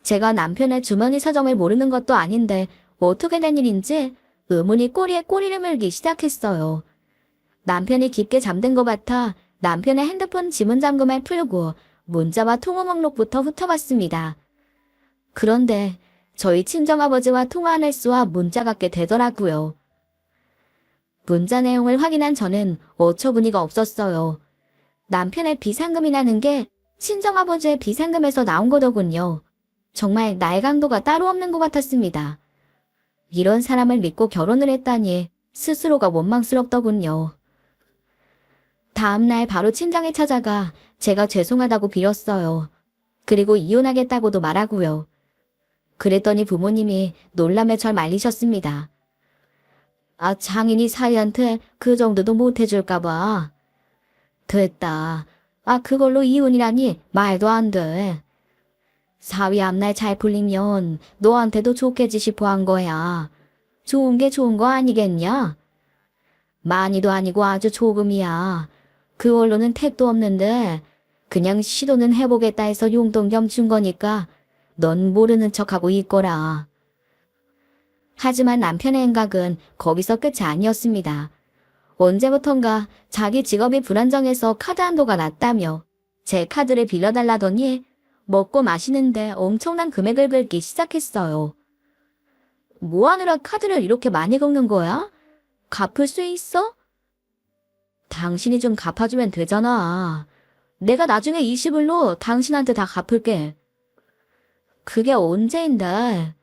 제가 남편의 주머니 사정을 모르는 것도 아닌데 어떻게 된 일인지 의문이 꼬리에 꼬리를 물기 시작했어요. 남편이 깊게 잠든 것 같아 남편의 핸드폰 지문 잠금을 풀고 문자와 통화 목록부터 훑어봤습니다. 그런데 저희 친정아버지와 통화한 횟수와 문자가 꽤 되더라고요. 문자 내용을 확인한 저는 어처구니가 없었어요. 남편의 비상금이라는 게 친정아버지의 비상금에서 나온 거더군요. 정말 날강도가 따로 없는 것 같았습니다. 이런 사람을 믿고 결혼을 했다니 스스로가 원망스럽더군요. 다음날 바로 친정에 찾아가 제가 죄송하다고 빌었어요. 그리고 이혼하겠다고도 말하고요. 그랬더니 부모님이 놀라며 절 말리셨습니다. 장인이 사위한테 그 정도도 못 해줄까봐. 됐다. 그걸로 이혼이라니 말도 안 돼. 사위 앞날 잘 풀리면 너한테도 좋겠지 싶어 한 거야. 좋은 게 좋은 거 아니겠냐? 많이도 아니고 아주 조금이야. 그걸로는 택도 없는데 그냥 시도는 해보겠다 해서 용돈 겸 준 거니까 넌 모르는 척하고 있거라. 하지만 남편의 행각은 거기서 끝이 아니었습니다. 언제부턴가 자기 직업이 불안정해서 카드 한도가 났다며 제 카드를 빌려달라더니 먹고 마시는데 엄청난 금액을 긁기 시작했어요. 뭐 하느라 카드를 이렇게 많이 긁는 거야? 갚을 수 있어? 당신이 좀 갚아주면 되잖아. 내가 나중에 20일로 당신한테 다 갚을게. 그게 언제인데?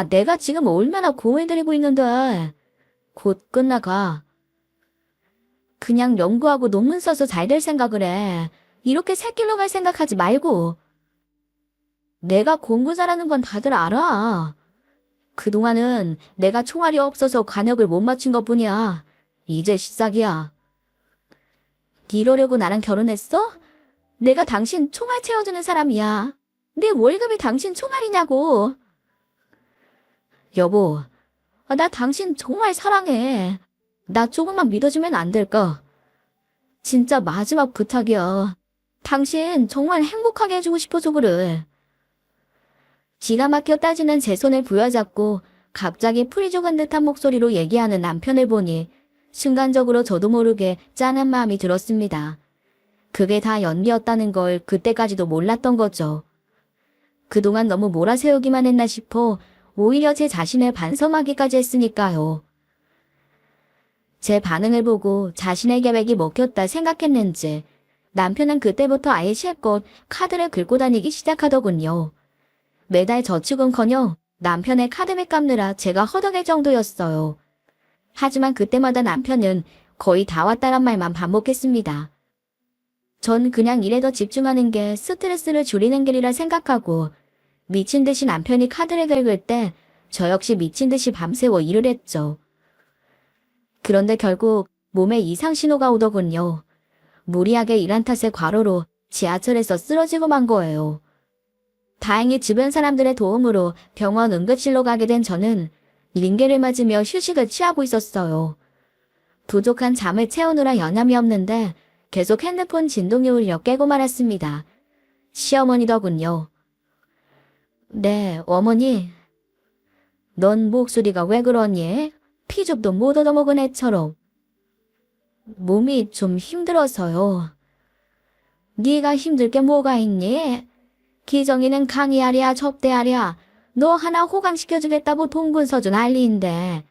내가 지금 얼마나 고민드리고 있는데. 곧 끝나가. 그냥 연구하고 논문 써서 잘 될 생각을 해. 이렇게 새길로 갈 생각하지 말고. 내가 공부 잘하는 건 다들 알아. 그동안은 내가 총알이 없어서 관역을 못 맞춘 것뿐이야. 이제 시작이야. 이러려고 나랑 결혼했어? 내가 당신 총알 채워주는 사람이야. 내 월급이 당신 총알이냐고. 여보, 나 당신 정말 사랑해. 나 조금만 믿어주면 안 될까? 진짜 마지막 부탁이야. 당신 정말 행복하게 해주고 싶어서 그래. 기가 막혀 따지는 제 손을 부여잡고 갑자기 풀이 죽은 듯한 목소리로 얘기하는 남편을 보니 순간적으로 저도 모르게 짠한 마음이 들었습니다. 그게 다 연기였다는 걸 그때까지도 몰랐던 거죠. 그동안 너무 몰아세우기만 했나 싶어 오히려 제 자신을 반성하기까지 했으니까요. 제 반응을 보고 자신의 계획이 먹혔다 생각했는지 남편은 그때부터 아예 실컷 카드를 긁고 다니기 시작하더군요. 매달 저축은커녕 남편의 카드비 갚느라 제가 허덕일 정도였어요. 하지만 그때마다 남편은 거의 다 왔다란 말만 반복했습니다. 전 그냥 일에 더 집중하는 게 스트레스를 줄이는 길이라 생각하고 미친 듯이 남편이 카드를 긁을 때 저 역시 미친 듯이 밤새워 일을 했죠. 그런데 결국 몸에 이상 신호가 오더군요. 무리하게 일한 탓에 과로로 지하철에서 쓰러지고 만 거예요. 다행히 주변 사람들의 도움으로 병원 응급실로 가게 된 저는 링게를 맞으며 휴식을 취하고 있었어요. 부족한 잠을 채우느라 여념이 없는데 계속 핸드폰 진동이 울려 깨고 말았습니다. 시어머니더군요. 네, 어머니. 넌 목소리가 왜 그러니? 피죽도 못 얻어먹은 애처럼. 몸이 좀 힘들어서요. 네가 힘들 게 뭐가 있니? 기정이는 강의하랴 접대하랴 너 하나 호강시켜주겠다고 동분서주 난리인데.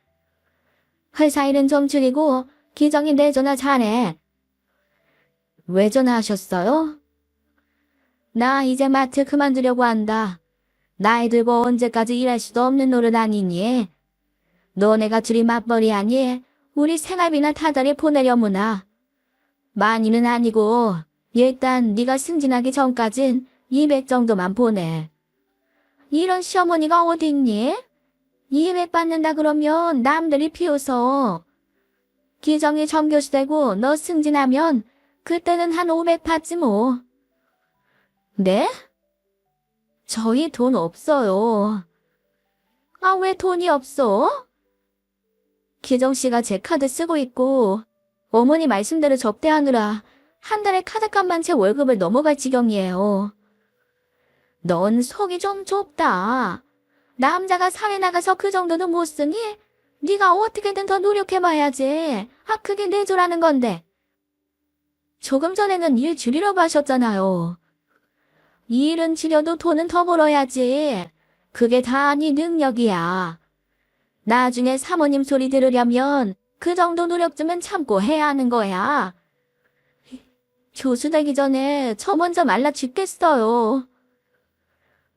회사 일은 좀 줄이고 기정이 내 전화 잘해. 왜 전화하셨어요? 나 이제 마트 그만두려고 한다. 나이 들고 언제까지 일할 수도 없는 노릇 아니니? 너네가 둘이 맞벌이 하니? 우리 생활비나 타다리 보내려무나. 많이는 아니고 일단 네가 승진하기 전까진 200 정도만 보내. 이런 시어머니가 어딨니? 200 받는다 그러면 남들이 비웃어. 기정이 정교수 되고 너 승진하면 그때는 한 500 받지 뭐. 네? 저희 돈 없어요. 아, 왜 돈이 없어? 기정씨가 제 카드 쓰고 있고 어머니 말씀대로 접대하느라 한 달에 카드값만 제 월급을 넘어갈 지경이에요. 넌 속이 좀 좁다. 남자가 사회 나가서 그 정도도 못 쓰니? 네가 어떻게든 더 노력해봐야지. 아, 그게 내조라는 건데. 조금 전에는 일 줄이려고 하셨잖아요. 이 일은 줄여도 돈은 더 벌어야지. 그게 다 네 능력이야. 나중에 사모님 소리 들으려면 그 정도 노력쯤은 참고 해야 하는 거야. 교수 되기 전에 저 먼저 말라 죽겠어요.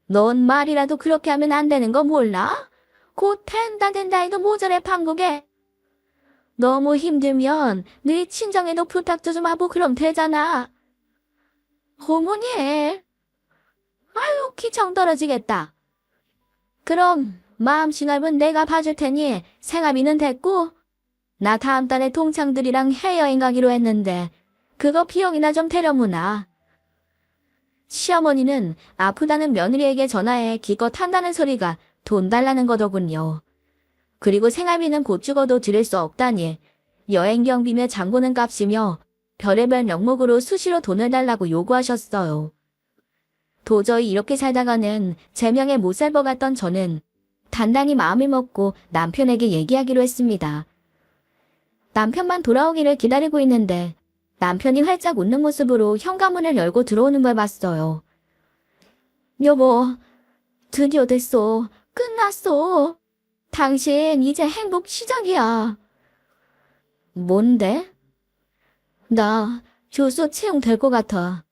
넌 말이라도 그렇게 하면 안 되는 거 몰라? 곧 된다 해도 모자래 판국에. 너무 힘들면 네 친정에도 부탁도 좀 하고 그럼 되잖아. 어머니, 아유 기청 떨어지겠다. 그럼 마음씨 넓은 내가 봐줄 테니 생활비는 됐고 나 다음 달에 동창들이랑 해외여행 가기로 했는데 그거 비용이나 좀 대려무나. 시어머니는 아프다는 며느리에게 전화해 기껏 한다는 소리가 돈 달라는 거더군요. 그리고 생활비는 곧 죽어도 드릴 수 없다니 여행 경비며 장 보는 값이며 별의별 명목으로 수시로 돈을 달라고 요구하셨어요. 도저히 이렇게 살다가는 제 명에 못 살 것 같던 저는 단단히 마음을 먹고 남편에게 얘기하기로 했습니다. 남편만 돌아오기를 기다리고 있는데 남편이 활짝 웃는 모습으로 현관문을 열고 들어오는 걸 봤어요. 여보, 드디어 됐어. 끝났어. 당신 이제 행복 시작이야. 뭔데? 나 교수 채용될 것 같아.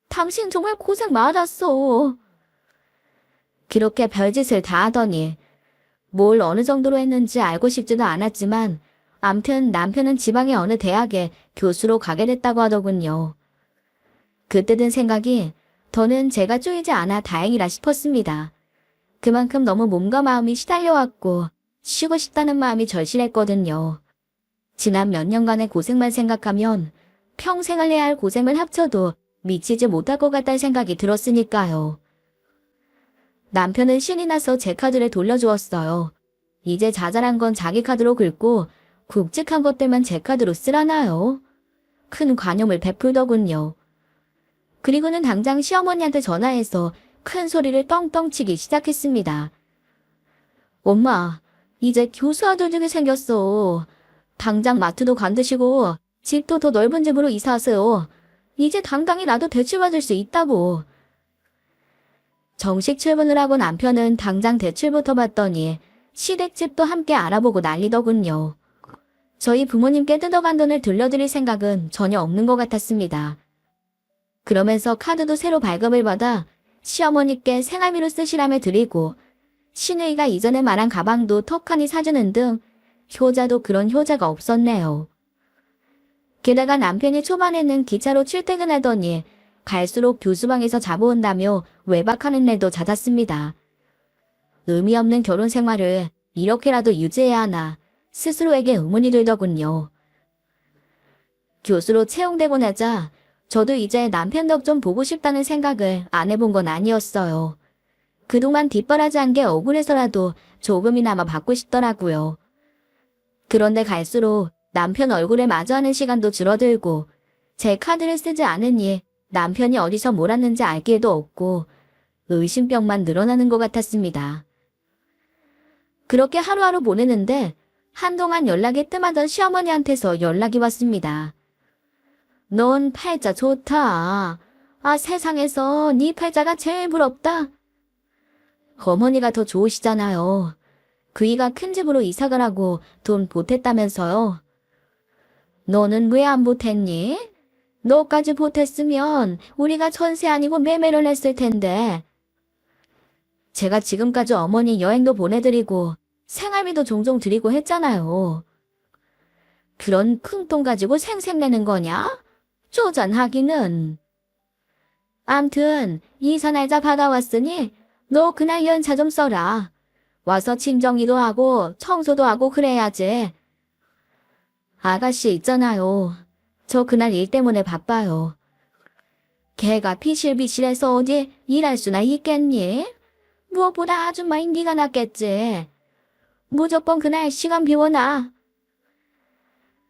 당신 정말 고생 많았어. 그렇게 별짓을 다 하더니 뭘 어느 정도로 했는지 알고 싶지도 않았지만 암튼 남편은 지방의 어느 대학에 교수로 가게 됐다고 하더군요. 그때 든 생각이 더는 제가 쪼이지 않아 다행이라 싶었습니다. 그만큼 너무 몸과 마음이 시달려왔고 쉬고 싶다는 마음이 절실했거든요. 지난 몇 년간의 고생만 생각하면 평생을 해야 할 고생을 합쳐도 미치지 못할 것 같다는 생각이 들었으니까요. 남편은 신이 나서 제 카드를 돌려주었어요. 이제 자잘한 건 자기 카드로 긁고 굵직한 것들만 제 카드로 쓰라나요? 큰 관용을 베풀더군요. 그리고는 당장 시어머니한테 전화해서 큰 소리를 떵떵 치기 시작했습니다. 엄마, 이제 교수 아들 중에 생겼어. 당장 마트도 관두시고 집도 더 넓은 집으로 이사하세요. 이제 당당히 나도 대출받을 수 있다고. 정식 출근을 하고 남편은 당장 대출부터 받더니 시댁집도 함께 알아보고 난리더군요. 저희 부모님께 뜯어간 돈을 들려드릴 생각은 전혀 없는 것 같았습니다. 그러면서 카드도 새로 발급을 받아 시어머니께 생활비로 쓰시라며 드리고 시누이가 이전에 말한 가방도 턱하니 사주는 등 효자도 그런 효자가 없었네요. 게다가 남편이 초반에는 기차로 출퇴근하더니 갈수록 교수방에서 자보온다며 외박하는 일도 잦았습니다. 의미 없는 결혼 생활을 이렇게라도 유지해야 하나 스스로에게 의문이 들더군요. 교수로 채용되고 나자 저도 이제 남편 덕 좀 보고 싶다는 생각을 안 해본 건 아니었어요. 그동안 뒷바라지한 게 억울해서라도 조금이나마 받고 싶더라고요. 그런데 갈수록 남편 얼굴에 마주하는 시간도 줄어들고 제 카드를 쓰지 않으니 남편이 어디서 몰았는지 알 기회도 없고 의심병만 늘어나는 것 같았습니다. 그렇게 하루하루 보내는데 한동안 연락이 뜸하던 시어머니한테서 연락이 왔습니다. 넌 팔자 좋다. 아, 세상에서 네 팔자가 제일 부럽다. 어머니가 더 좋으시잖아요. 그이가 큰 집으로 이사 가라고 돈 보탰다면서요. 너는 왜 안 보탰니? 너까지 보탰으면 우리가 전세 아니고 매매를 했을 텐데. 제가 지금까지 어머니 여행도 보내드리고 생활비도 종종 드리고 했잖아요. 그런 큰 돈 가지고 생색내는 거냐? 쪼잔하기는. 암튼 이사 날짜 받아왔으니 너 그날 연차 좀 써라. 와서 짐 정리도 하고 청소도 하고 그래야지. 아가씨 있잖아요. 저 그날 일 때문에 바빠요. 걔가 비실비실해서 어디 일할 수나 있겠니? 무엇보다 아줌마이 네가 낫겠지. 무조건 그날 시간 비워놔.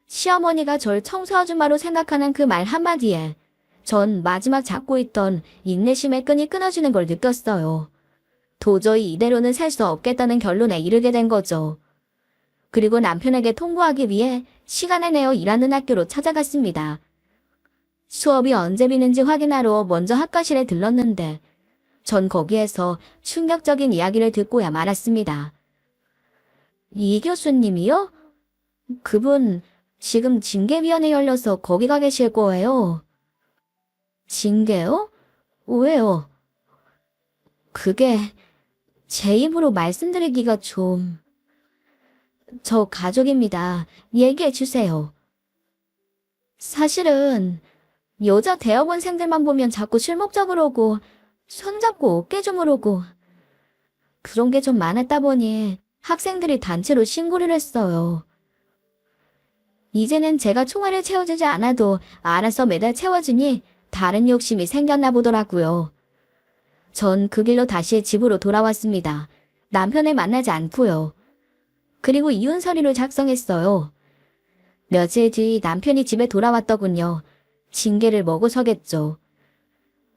시어머니가 절 청소 아줌마로 생각하는 그 말 한마디에 전 마지막 잡고 있던 인내심의 끈이 끊어지는 걸 느꼈어요. 도저히 이대로는 살 수 없겠다는 결론에 이르게 된 거죠. 그리고 남편에게 통보하기 위해 시간을 내어 일하는 학교로 찾아갔습니다. 수업이 언제 비는지 확인하러 먼저 학과실에 들렀는데 전 거기에서 충격적인 이야기를 듣고야 말았습니다. 이 교수님이요? 그분 지금 징계위원회 열려서 거기 가 계실 거예요. 징계요? 왜요? 그게 제 입으로 말씀드리기가 좀... 저 가족입니다. 얘기해 주세요. 사실은 여자 대학원생들만 보면 자꾸 실목잡으러 오고 손잡고 어깨 주무르고 그런 게 좀 많았다 보니 학생들이 단체로 신고를 했어요. 이제는 제가 총알을 채워주지 않아도 알아서 매달 채워주니 다른 욕심이 생겼나 보더라고요. 전 그 길로 다시 집으로 돌아왔습니다. 남편을 만나지 않고요. 그리고 이혼 서류를 작성했어요. 며칠 뒤 남편이 집에 돌아왔더군요. 징계를 먹어서겠죠.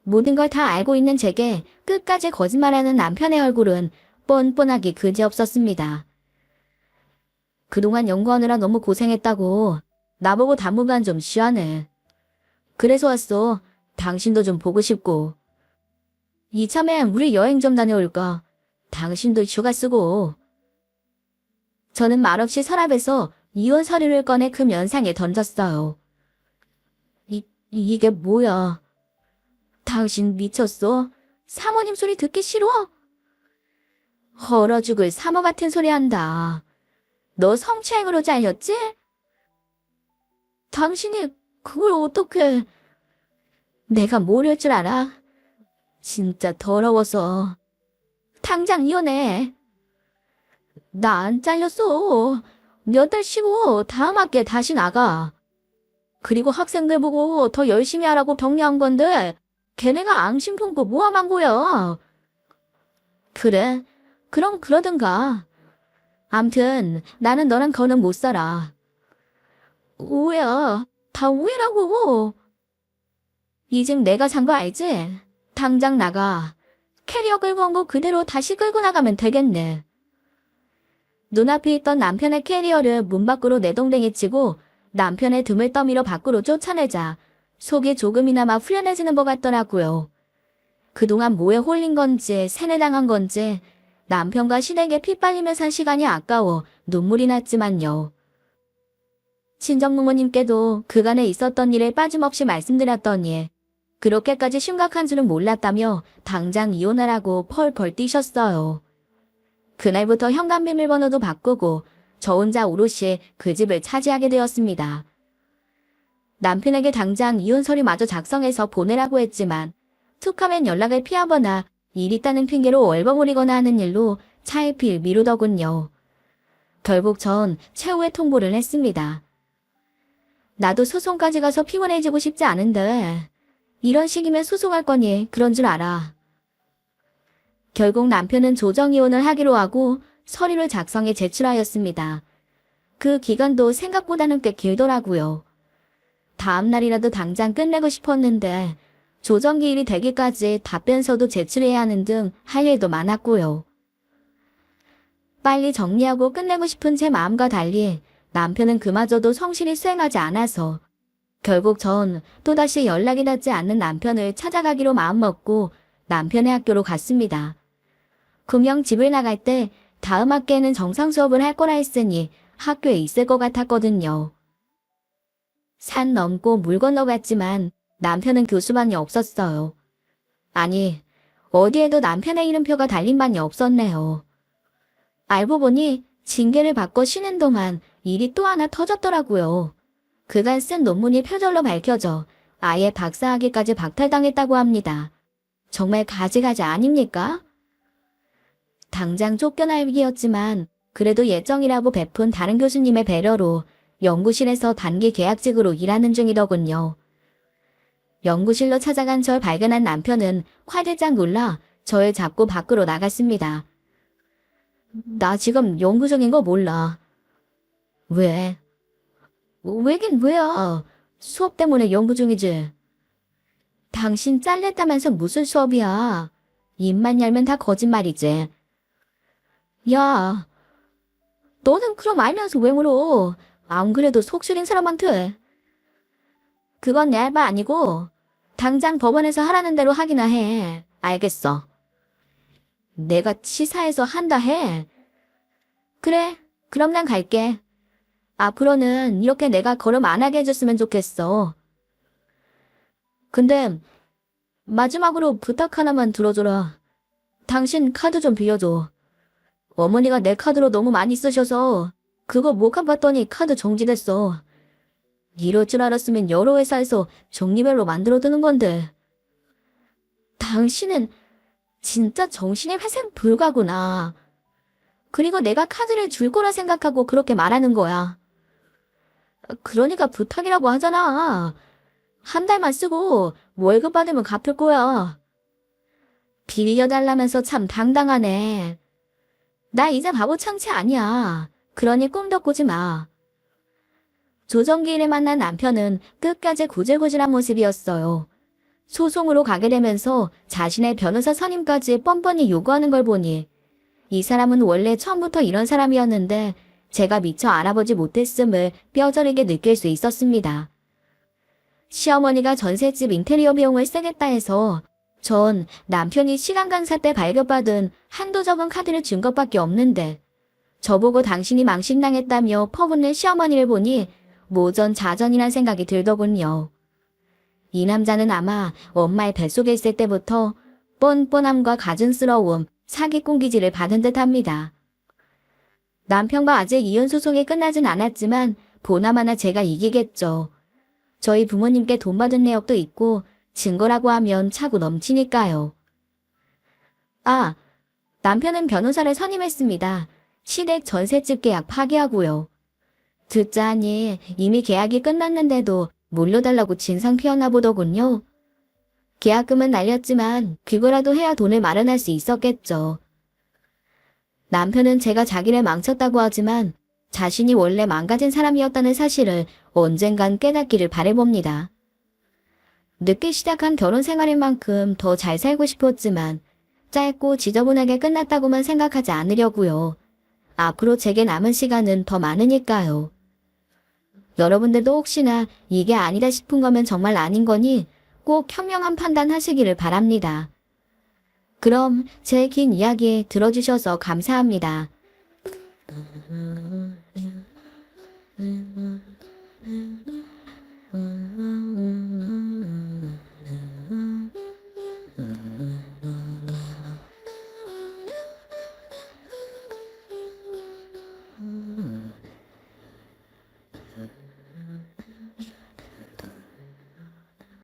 모든 걸 다 알고 있는 제게 끝까지 거짓말하는 남편의 얼굴은 뻔뻔하기 그지없었습니다. 그동안 연구하느라 너무 고생했다고 나보고 당분간 좀 쉬하네. 그래서 왔어. 당신도 좀 보고 싶고. 이참에 우리 여행 좀 다녀올까. 당신도 휴가 쓰고. 저는 말없이 서랍에서 이혼 서류를 꺼내 그 면상에 던졌어요. 이게 뭐야? 당신 미쳤어? 사모님 소리 듣기 싫어? 얼어 죽을 사모 같은 소리 한다. 너 성추행으로 잘렸지? 당신이 그걸 어떻게... 내가 모를 줄 알아? 진짜 더러워서. 당장 이혼해. 나 안 잘렸어. 몇 달 쉬고 다음 학기에 다시 나가. 그리고 학생들 보고 더 열심히 하라고 격려한 건데 걔네가 앙심 품고 모함한 거야. 그래, 그럼 그러든가. 암튼 나는 너랑 더는 못 살아. 오해야. 다 오해라고. 이 집 내가 산 거 알지? 당장 나가. 캐리어 끌고 온 거 그대로 다시 끌고 나가면 되겠네. 눈앞에 있던 남편의 캐리어를 문 밖으로 내동댕이 치고 남편의 등을 떠밀어 밖으로 쫓아내자 속이 조금이나마 후련해지는 것 같더라고요. 그동안 뭐에 홀린 건지 세뇌당한 건지 남편과 시댁에 피 빨리며 산 시간이 아까워 눈물이 났지만요. 친정부모님께도 그간에 있었던 일을 빠짐없이 말씀드렸더니 그렇게까지 심각한 줄은 몰랐다며 당장 이혼하라고 펄펄 뛰셨어요. 그날부터 현관 비밀번호도 바꾸고 저 혼자 오롯이 그 집을 차지하게 되었습니다. 남편에게 당장 이혼 서류마저 작성해서 보내라고 했지만 툭하면 연락을 피하거나 일 있다는 핑계로 얼버무리거나 하는 일로 차일피일 미루더군요. 결국 전 최후의 통보를 했습니다. 나도 소송까지 가서 피곤해지고 싶지 않은데 이런 식이면 소송할 거니 그런 줄 알아. 결국 남편은 조정이혼을 하기로 하고 서류를 작성해 제출하였습니다. 그 기간도 생각보다는 꽤 길더라고요. 다음 날이라도 당장 끝내고 싶었는데 조정기일이 되기까지 답변서도 제출해야 하는 등 할 일도 많았고요. 빨리 정리하고 끝내고 싶은 제 마음과 달리 남편은 그마저도 성실히 수행하지 않아서 결국 전 또다시 연락이 닿지 않는 남편을 찾아가기로 마음먹고 남편의 학교로 갔습니다. 금영 집을 나갈 때 다음 학기에는 정상 수업을 할 거라 했으니 학교에 있을 것 같았거든요. 산 넘고 물 건너갔지만 남편은 교수반이 없었어요. 아니, 어디에도 남편의 이름표가 달린 반이 없었네요. 알고 보니 징계를 받고 쉬는 동안 일이 또 하나 터졌더라고요. 그간 쓴 논문이 표절로 밝혀져 아예 박사학위까지 박탈당했다고 합니다. 정말 가지가지 아닙니까? 당장 쫓겨날 위기였지만 그래도 예정이라고 베푼 다른 교수님의 배려로 연구실에서 단기 계약직으로 일하는 중이더군요. 연구실로 찾아간 절 발견한 남편은 화들짝 놀라 저를 잡고 밖으로 나갔습니다. 나 지금 연구 중인 거 몰라. 왜? 왜긴 왜야? 수업 때문에 연구 중이지. 당신 잘렸다면서 무슨 수업이야? 입만 열면 다 거짓말이지. 야, 너는 그럼 알면서 왜 물어? 안 그래도 속 쓰린 사람한테. 그건 내 할 바 아니고 당장 법원에서 하라는 대로 하기나 해. 알겠어. 내가 치사해서 한다 해. 그래, 그럼 난 갈게. 앞으로는 이렇게 내가 걸음 안 하게 해줬으면 좋겠어. 근데 마지막으로 부탁 하나만 들어줘라. 당신 카드 좀 빌려줘. 어머니가 내 카드로 너무 많이 쓰셔서 그거 못 갚았더니 카드 정지됐어. 이럴 줄 알았으면 여러 회사에서 종류별로 만들어두는 건데. 당신은 진짜 정신의 회생 불가구나. 그리고 내가 카드를 줄 거라 생각하고 그렇게 말하는 거야. 그러니까 부탁이라고 하잖아. 한 달만 쓰고 월급 받으면 갚을 거야. 빌려달라면서 참 당당하네. 나 이제 바보 창치 아니야. 그러니 꿈도 꾸지 마. 조정기일에 만난 남편은 끝까지 구질구질한 모습이었어요. 소송으로 가게 되면서 자신의 변호사 선임까지 뻔뻔히 요구하는 걸 보니 이 사람은 원래 처음부터 이런 사람이었는데 제가 미처 알아보지 못했음을 뼈저리게 느낄 수 있었습니다. 시어머니가 전셋집 인테리어 비용을 쓰겠다 해서 전 남편이 시간 강사 때 발급받은 한도 적은 카드를 준 것밖에 없는데 저보고 당신이 망신당했다며 퍼붓는 시어머니를 보니 모전자전이란 생각이 들더군요. 이 남자는 아마 엄마의 뱃속에 있을 때부터 뻔뻔함과 가증스러움, 사기꾼 기질을 받은 듯합니다. 남편과 아직 이혼 소송이 끝나진 않았지만 보나마나 제가 이기겠죠. 저희 부모님께 돈 받은 내역도 있고 증거라고 하면 차고 넘치니까요. 아, 남편은 변호사를 선임했습니다. 시댁 전셋집 계약 파기하고요. 듣자 하니 이미 계약이 끝났는데도 물려달라고 진상 피웠나 보더군요. 계약금은 날렸지만 그거라도 해야 돈을 마련할 수 있었겠죠. 남편은 제가 자기를 망쳤다고 하지만 자신이 원래 망가진 사람이었다는 사실을 언젠간 깨닫기를 바라봅니다. 늦게 시작한 결혼 생활인 만큼 더 잘 살고 싶었지만 짧고 지저분하게 끝났다고만 생각하지 않으려고요. 앞으로 제게 남은 시간은 더 많으니까요. 여러분들도 혹시나 이게 아니다 싶은 거면 정말 아닌 거니 꼭 현명한 판단하시기를 바랍니다. 그럼 제 긴 이야기 들어주셔서 감사합니다.